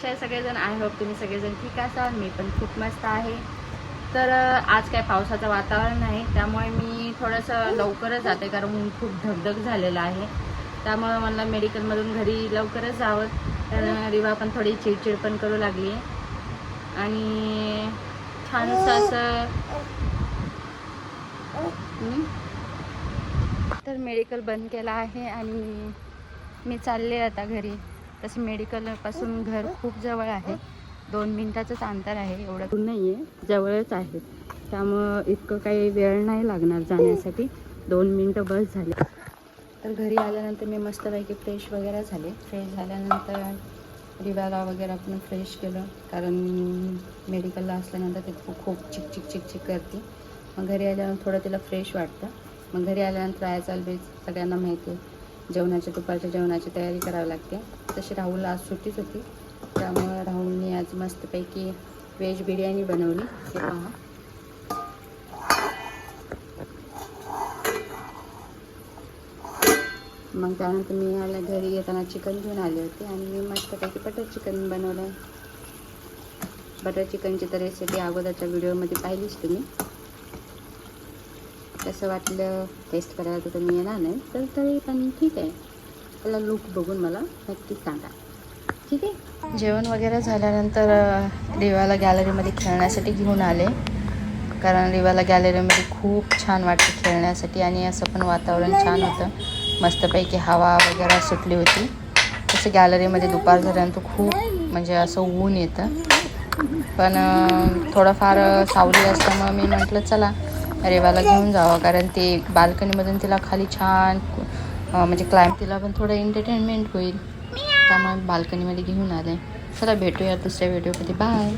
कशा आहे सगळेजण? आय होप तुम्ही सगळेजण ठीक असाल. मी पण खूप मस्त आहे. तर आज काय पावसाचं वातावरण आहे, त्यामुळे मी थोडंसं लवकरच जाते कारण ऊन खूप धगधग झालेलं आहे. त्यामुळे मला मेडिकलमधून घरी लवकरच जावं. त्यानं रिवा पण थोडी चिडचिड पण करू लागली आणि छानसं असं तर मेडिकल बंद केलं आहे आणि मी चालले आता घरी. तसं मेडिकलपासून घर खूप जवळ आहे, 2 मिनिटाचंच अंतर आहे, एवढं दूर नाही आहे, जवळच आहे. त्यामुळं इतकं काही वेळ नाही लागणार जाण्यासाठी, 2 मिनटं बस झाली. तर घरी आल्यानंतर मी मस्तपैकी फ्रेश वगैरे झाले. फ्रेश झाल्यानंतर रिवाला वगैरे आपण फ्रेश केलं, कारण मेडिकलला असल्यानंतर ते खूप चिक करते. मग घरी आल्यानंतर थोडं तिला फ्रेश वाटतं. मग घरी आल्यानंतर आयचाल बेस सगळ्यांना माहिती आहे, दुपारच्या जेवणाची तयारी करावी लागते. तशी राहुलला आज सुट्टीच होती, त्यामुळं राहुलने आज मस्तपैकी व्हेज बिर्याणी बनवली. ते पहा. मग त्यानंतर मी आल्या घरी येताना चिकन घेऊन आले होते आणि मी मस्तपैकी बटर चिकन बनवलं. बटर चिकनची तर रेसिपी अगोदरच्या व्हिडिओमध्ये पाहिलीच तुम्ही. कसं वाटलं टेस्ट करायला तर मी येणार नाही, तर तरी पण ठीक आहे. त्याला लुक बघून मला नक्की सांगा, ठीक आहे. जेवण वगैरे झाल्यानंतर रिवाला गॅलरीमध्ये खेळण्यासाठी घेऊन आले, कारण रिवाला गॅलरीमध्ये खूप छान वाटते खेळण्यासाठी आणि असं पण वातावरण छान होतं. मस्तपैकी हवा वगैरे सुटली होती. तसं गॅलरीमध्ये दुपार झाल्यानंतर खूप म्हणजे असं ऊन येतं, पण थोडंफार सावली असल्यामुळं मी म्हटलं चला रेवाला घेऊन जावं, कारण ते बाल्कनीमधून तिला खाली छान म्हणजे तिला पण थोडं एंटरटेनमेंट होईल, त्यामुळे बाल्कनीमध्ये घेऊन आले. चला भेटूया दुसऱ्या व्हिडिओमध्ये. बाय.